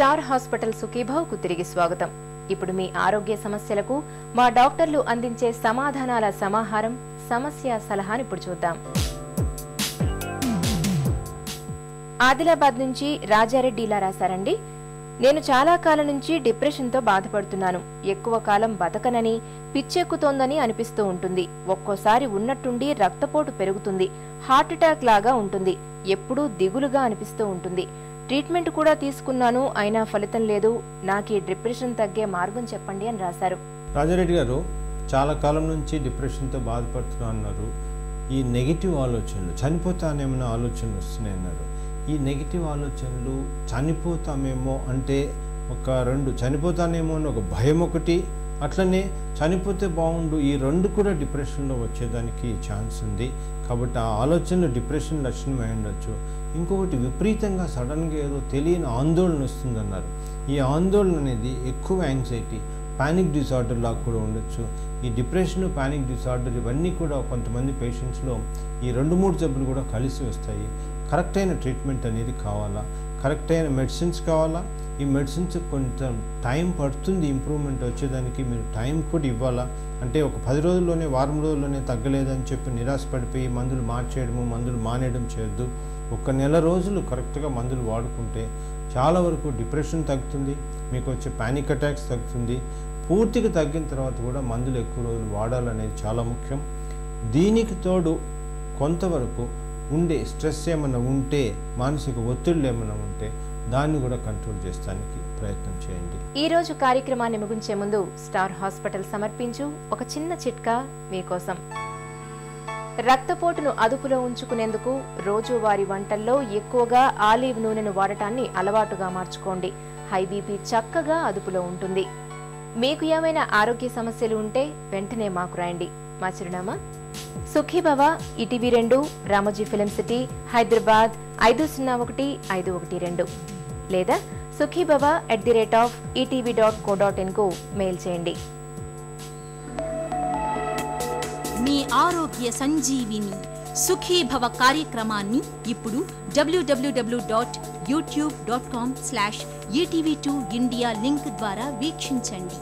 Star hospital సుఖీభావ్కు తిరిగి స్వాగతం. ఇప్పుడు మీ ఆరోగ్య సమస్యలకు మా డాక్టర్లు అందించే సమాధానాల సమాహారం సమస్య సలహాని ఇప్పుడు చూద్దాం. ఆదిలాబాద్ నుంచి రాజారెడ్డి ఇలా రాశారండి. నేను చాలా కాలం నుంచి డిప్రెషన్తో బాధపడుతున్నాను. ఎక్కువ కాలం బతకనని, పిచ్చెక్కుతోందని అనిపిస్తూ ఉంటుంది. ఒక్కోసారి ఉన్నట్టుండి రక్తపోటు పెరుగుతుంది, హార్ట్ అటాక్ లాగా ఉంటుంది, ఎప్పుడూ దిగులుగా అనిపిస్తూ ఉంటుంది. ట్రీట్మెంట్ కూడా తీసుకున్నాను, అయినా ఫలితం లేదు. నాకు ఈ డిప్రెషన్ తగ్గే మార్గం చెప్పండి అని రాశారు. రాజారెడ్డి గారు, చాలా కాలం నుంచి డిప్రెషన్తో బాధపడుతున్నా అన్నారు. ఈ నెగిటివ్ ఆలోచనలు, చనిపోతానేమో ఆలోచనలు వస్తున్నాయి అన్నారు. ఈ నెగిటివ్ ఆలోచనలు, చనిపోతామేమో అంటే ఒక రెండు, చనిపోతానేమో అని ఒక భయం ఒకటి, అట్లనే చనిపోతే బాగుండు, ఈ రెండు కూడా డిప్రెషన్లో వచ్చేదానికి ఛాన్స్ ఉంది. కాబట్టి ఆ ఆలోచనలు డిప్రెషన్ లక్షణమై ఉండొచ్చు. ఇంకొకటి, విపరీతంగా సడన్గా ఏదో తెలియని ఆందోళన వస్తుందన్నారు. ఈ ఆందోళన అనేది ఎక్కువ యాంగ్జైటీ, పానిక్ డిసార్డర్ లాగా కూడా ఉండొచ్చు. ఈ డిప్రెషన్, పానిక్ డిసార్డర్ ఇవన్నీ కూడా కొంతమంది పేషెంట్స్లో ఈ 2-3 జబ్బులు కూడా కలిసి వస్తాయి. కరెక్ట్ అయిన ట్రీట్మెంట్ అనేది కావాలా, కరెక్ట్ అయిన మెడిసిన్స్ కావాలా. ఈ మెడిసిన్స్ కొంచెం టైం పడుతుంది ఇంప్రూవ్మెంట్ వచ్చేదానికి, మీరు టైం కూడా ఇవ్వాలా. అంటే ఒక 10 రోజుల్లోనే, వారం రోజుల్లోనే తగ్గలేదని చెప్పి నిరాశపడిపోయి మందులు మార్చేయడము, మందులు మానేయడం చేయొద్దు. ఒక నెల రోజులు కరెక్ట్గా మందులు వాడుకుంటే చాలా వరకు డిప్రెషన్ తగ్గుతుంది, మీకు వచ్చే పానిక్ అటాక్స్ తగ్గుతుంది. పూర్తిగా తగ్గిన తర్వాత కూడా మందులు ఎక్కువ రోజులు వాడాలనేది చాలా ముఖ్యం. దీనికి తోడు కొంతవరకు ఉండే స్ట్రెస్ ఏమైనా ఉంటే, మానసిక ఒత్తిళ్ళు ఏమైనా ఉంటే దాన్ని కూడా కంట్రోల్ చేస్తానికి ప్రయత్నం చేయండి. ఈ రోజు కార్యక్రమాన్ని ముగించే ముందు స్టార్ హాస్పిటల్ సమర్పించు ఒక చిన్న చిట్కా మీకోసం. రక్తపోటును అదుపులో ఉంచుకునేందుకు రోజువారీ వంటల్లో ఎక్కువగా ఆలివ్ నూనెను వాడటాన్ని అలవాటుగా మార్చుకోండి. హై బీపీ చక్కగా అదుపులో ఉంటుంది. మీకు ఏమైనా ఆరోగ్య సమస్యలు ఉంటే వెంటనే మాకు రాయండి. మా చిరునామా Sukhibhava, ETV 2, Ramoji film city, Hyderabad 501512 లేదా sukhibhava@etv.co.in కు మెయిల్ చేయండి. మీ ఆరోగ్య సంజీవిని సుఖీభవ కార్యక్రమాన్ని ఇప్పుడు www.youtube.com/etv2india లింక్ ద్వారా వీక్షించండి.